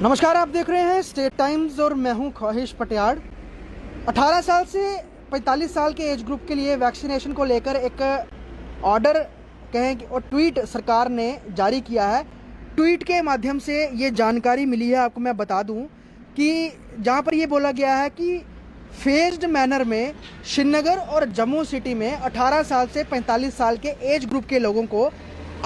नमस्कार, आप देख रहे हैं स्टेट टाइम्स और मैं हूं ख्वाहिश पटियाड़। 18 साल से 45 साल के एज ग्रुप के लिए वैक्सीनेशन को लेकर एक ऑर्डर कहें और ट्वीट सरकार ने जारी किया है। ट्वीट के माध्यम से ये जानकारी मिली है, आपको मैं बता दूं कि जहां पर ये बोला गया है कि फेज्ड मैनर में श्रीनगर और जम्मू सिटी में 18 साल से 45 साल के एज ग्रुप के लोगों को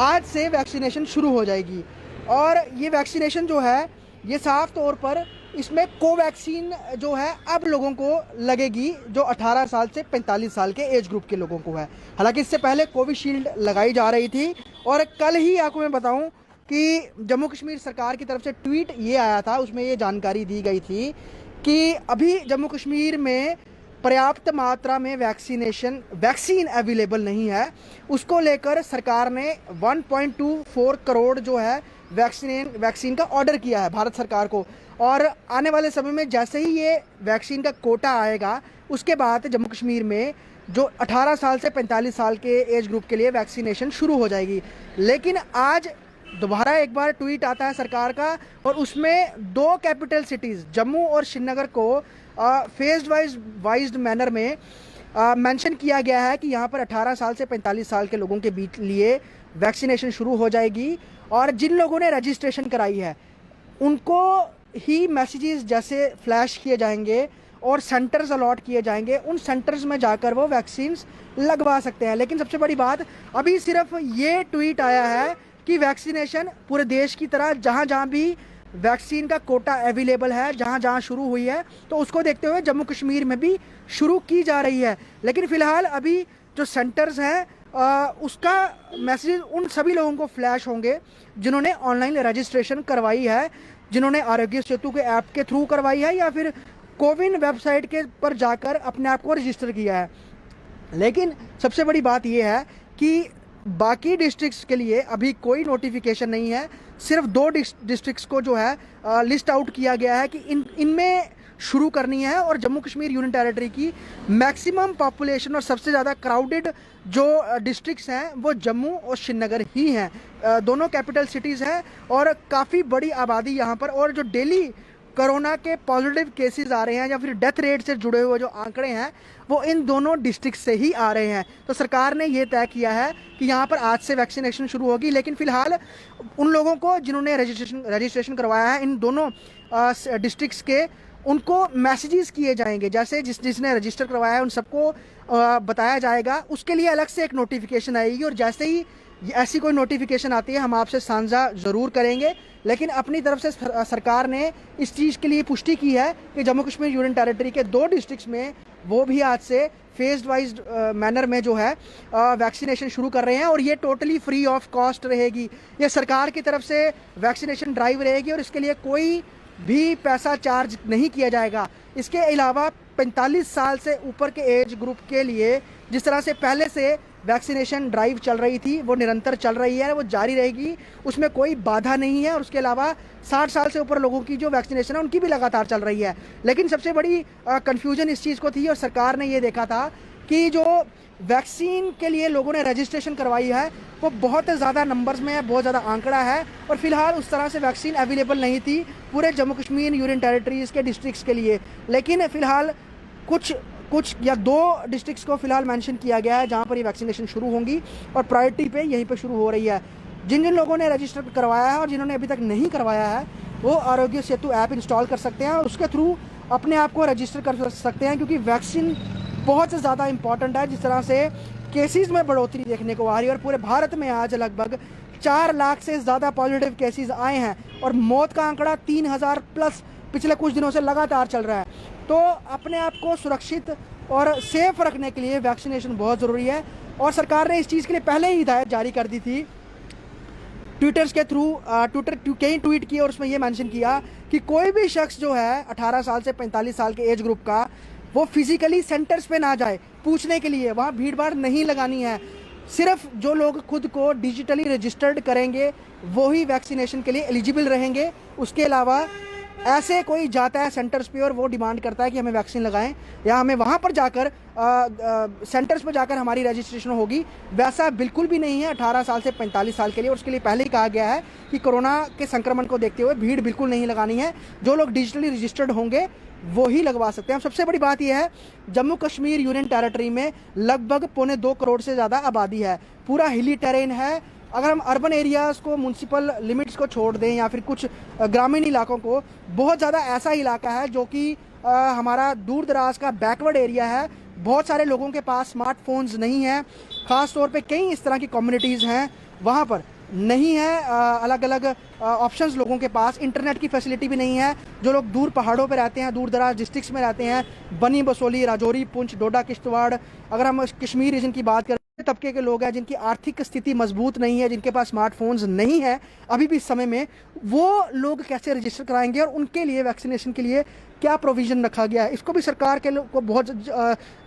आज से वैक्सीनेशन शुरू हो जाएगी। और ये वैक्सीनेशन जो है ये साफ तौर पर इसमें कोवैक्सीन जो है अब लोगों को लगेगी, जो 18 साल से 45 साल के एज ग्रुप के लोगों को है। हालांकि इससे पहले कोविशील्ड लगाई जा रही थी। और कल ही आपको मैं बताऊं कि जम्मू कश्मीर सरकार की तरफ से ट्वीट ये आया था, उसमें ये जानकारी दी गई थी कि अभी जम्मू कश्मीर में पर्याप्त मात्रा में वैक्सीन अवेलेबल नहीं है। उसको लेकर सरकार ने 1.24 करोड़ जो है वैक्सीन का ऑर्डर किया है भारत सरकार को। और आने वाले समय में जैसे ही ये वैक्सीन का कोटा आएगा उसके बाद जम्मू कश्मीर में जो 18 साल से 45 साल के एज ग्रुप के लिए वैक्सीनेशन शुरू हो जाएगी। लेकिन आज दोबारा एक बार ट्वीट आता है सरकार का और उसमें दो कैपिटल सिटीज़ जम्मू और श्रीनगर को फेज वाइज मैनर में मेंशन किया गया है कि यहाँ पर 18 साल से 45 साल के लोगों के बीच लिए वैक्सीनेशन शुरू हो जाएगी। और जिन लोगों ने रजिस्ट्रेशन कराई है उनको ही मैसेजेस जैसे फ्लैश किए जाएंगे और सेंटर्स अलॉट किए जाएंगे। उन सेंटर्स में जाकर वो वैक्सीन्स लगवा सकते हैं। लेकिन सबसे बड़ी बात, अभी सिर्फ ये ट्वीट आया है कि वैक्सीनेशन पूरे देश की तरह जहाँ जहाँ भी वैक्सीन का कोटा अवेलेबल है, जहाँ जहाँ शुरू हुई है, तो उसको देखते हुए जम्मू कश्मीर में भी शुरू की जा रही है। लेकिन फ़िलहाल अभी जो सेंटर्स हैं उसका मैसेज उन सभी लोगों को फ्लैश होंगे जिन्होंने ऑनलाइन रजिस्ट्रेशन करवाई है, जिन्होंने आरोग्य सेतु के ऐप के थ्रू करवाई है या फिर कोविन वेबसाइट के पर जाकर अपने आप को रजिस्टर किया है। लेकिन सबसे बड़ी बात यह है कि बाकी डिस्ट्रिक्ट्स के लिए अभी कोई नोटिफिकेशन नहीं है। सिर्फ दो डिस्ट्रिक्ट्स को जो है लिस्ट आउट किया गया है कि इनमें शुरू करनी है। और जम्मू कश्मीर यूनियन टेरिटरी की मैक्सिमम पॉपुलेशन और सबसे ज़्यादा क्राउडेड जो डिस्ट्रिक्ट्स हैं वो जम्मू और श्रीनगर ही हैं। दोनों कैपिटल सिटीज़ हैं और काफ़ी बड़ी आबादी यहाँ पर। और जो डेली कोरोना के पॉजिटिव केसेस आ रहे हैं या फिर डेथ रेट से जुड़े हुए जो आंकड़े हैं वो इन दोनों डिस्ट्रिक्ट से ही आ रहे हैं। तो सरकार ने ये तय किया है कि यहाँ पर आज से वैक्सीनेशन शुरू होगी। लेकिन फ़िलहाल उन लोगों को जिन्होंने रजिस्ट्रेशन करवाया है इन दोनों डिस्ट्रिक्ट्स के, उनको मैसेजेस किए जाएंगे। जैसे जिसने रजिस्टर करवाया है उन सबको बताया जाएगा, उसके लिए अलग से एक नोटिफिकेशन आएगी। और जैसे ही ऐसी कोई नोटिफिकेशन आती है हम आपसे साझा ज़रूर करेंगे। लेकिन अपनी तरफ से सरकार ने इस चीज़ के लिए पुष्टि की है कि जम्मू कश्मीर यूनियन टेरिटरी के दो डिस्ट्रिक्ट्स में वो भी आज से फेज वाइज मैनर में जो है वैक्सीनेशन शुरू कर रहे हैं। और ये टोटली फ्री ऑफ कॉस्ट रहेगी। ये सरकार की तरफ से वैक्सीनेशन ड्राइव रहेगी और इसके लिए कोई भी पैसा चार्ज नहीं किया जाएगा। इसके अलावा 45 साल से ऊपर के एज ग्रुप के लिए जिस तरह से पहले से वैक्सीनेशन ड्राइव चल रही थी वो निरंतर चल रही है, वो जारी रहेगी, उसमें कोई बाधा नहीं है। और उसके अलावा 60 साल से ऊपर लोगों की जो वैक्सीनेशन है उनकी भी लगातार चल रही है। लेकिन सबसे बड़ी कन्फ्यूजन इस चीज़ को थी और सरकार ने ये देखा था कि जो वैक्सीन के लिए लोगों ने रजिस्ट्रेशन करवाई है वो बहुत ज़्यादा नंबर्स में है, बहुत ज़्यादा आंकड़ा है। और फिलहाल उस तरह से वैक्सीन अवेलेबल नहीं थी पूरे जम्मू कश्मीर यूनियन टेरिटरीज़ के डिस्ट्रिक्ट्स के लिए। लेकिन फ़िलहाल कुछ या दो डिस्ट्रिक्ट्स को फिलहाल मेंशन किया गया है जहां पर ये वैक्सीनेशन शुरू होंगी और प्रायोरिटी पे यहीं पे शुरू हो रही है। जिन जिन लोगों ने रजिस्टर करवाया है और जिन्होंने अभी तक नहीं करवाया है वो आरोग्य सेतु ऐप इंस्टॉल कर सकते हैं और उसके थ्रू अपने आप को रजिस्टर कर सकते हैं। क्योंकि वैक्सीन बहुत ज़्यादा इंपॉर्टेंट है। जिस तरह से केसेस में बढ़ोतरी देखने को आ रही है और पूरे भारत में आज लगभग 4 लाख से ज़्यादा पॉजिटिव केसेस आए हैं और मौत का आंकड़ा 3000 प्लस पिछले कुछ दिनों से लगातार चल रहा है। तो अपने आप को सुरक्षित और सेफ रखने के लिए वैक्सीनेशन बहुत ज़रूरी है। और सरकार ने इस चीज़ के लिए पहले ही हिदायत जारी कर दी थी ट्विटर्स के थ्रू। कई ट्वीट किए और उसमें यह मेंशन किया कि कोई भी शख्स जो है 18 साल से 45 साल के एज ग्रुप का वो फिजिकली सेंटर्स पे ना जाए पूछने के लिए, वहाँ भीड़ भाड़ नहीं लगानी है। सिर्फ जो लोग खुद को डिजिटली रजिस्टर्ड करेंगे वो ही वैक्सीनेशन के लिए एलिजिबल रहेंगे। उसके अलावा ऐसे कोई जाता है सेंटर्स पे और वो डिमांड करता है कि हमें वैक्सीन लगाएं या हमें वहाँ पर जाकर सेंटर्स पर जाकर हमारी रजिस्ट्रेशन होगी, वैसा बिल्कुल भी नहीं है 18 साल से 45 साल के लिए। और उसके लिए पहले ही कहा गया है कि कोरोना के संक्रमण को देखते हुए भीड़ बिल्कुल नहीं लगानी है। जो लोग डिजिटली रजिस्टर्ड होंगे वो ही लगवा सकते हैं। सबसे बड़ी बात यह है, जम्मू कश्मीर यूनियन टेरिटरी में लगभग 1.25 करोड़ से ज़्यादा आबादी है, पूरा हिली टेरेन है। अगर हम अर्बन एरियाज़ को, म्यूनसिपल लिमिट्स को छोड़ दें या फिर कुछ ग्रामीण इलाकों को, बहुत ज़्यादा ऐसा इलाका है जो कि हमारा दूर दराज का बैकवर्ड एरिया है। बहुत सारे लोगों के पास स्मार्टफोन्स नहीं है, ख़ास तौर पे कई इस तरह की कम्युनिटीज़ हैं वहाँ पर नहीं है अलग अलग ऑप्शंस लोगों के पास। इंटरनेट की फैसिलिटी भी नहीं है। जो लोग दूर पहाड़ों पे रहते हैं, दूर दराज डिस्ट्रिक्ट्स में रहते हैं, बनी बसोली, राजौरी, पुंछ, डोडा, किश्तवाड़, अगर हम कश्मीर रीजन की बात करें, तबके के लोग हैं जिनकी आर्थिक स्थिति मजबूत नहीं है, जिनके पास स्मार्टफोन्स नहीं है अभी भी इस समय में, वो लोग कैसे रजिस्टर कराएंगे और उनके लिए वैक्सीनेशन के लिए क्या प्रोविज़न रखा गया है, इसको भी सरकार के को बहुत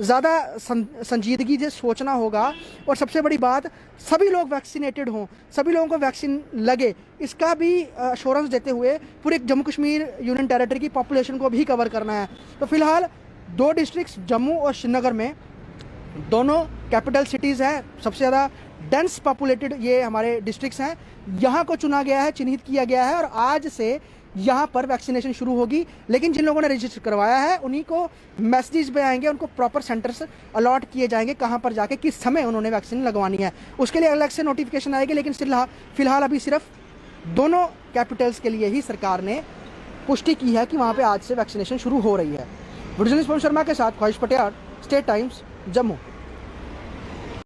ज़्यादा संजीदगी से सोचना होगा। और सबसे बड़ी बात, सभी लोग वैक्सीनेटेड हों, सभी लोगों को वैक्सीन लगे, इसका भी अश्योरेंस देते हुए पूरे जम्मू कश्मीर यूनियन टेरिटरी की पॉपुलेशन को भी कवर करना है। तो फिलहाल 2 डिस्ट्रिक्ट्स जम्मू और श्रीनगर में, दोनों कैपिटल सिटीज़ हैं, सबसे ज़्यादा डेंस पॉपुलेटेड ये हमारे डिस्ट्रिक्ट्स हैं, यहाँ को चुना गया है, चिन्हित किया गया है और आज से यहाँ पर वैक्सीनेशन शुरू होगी। लेकिन जिन लोगों ने रजिस्टर करवाया है उन्हीं को मैसेजेस पे आएंगे, उनको प्रॉपर सेंटर्स अलॉट किए जाएंगे, कहाँ पर जाके किस समय उन्होंने वैक्सीन लगवानी है, उसके लिए अलग से नोटिफिकेशन आएगी। लेकिन फिलहाल अभी सिर्फ दोनों कैपिटल्स के लिए ही सरकार ने पुष्टि की है कि वहाँ पर आज से वैक्सीनेशन शुरू हो रही है। वीडियो जर्नलिस्ट पवन शर्मा के साथ ख्वाहिश पटियाल, स्टेट टाइम्स, जम्मू।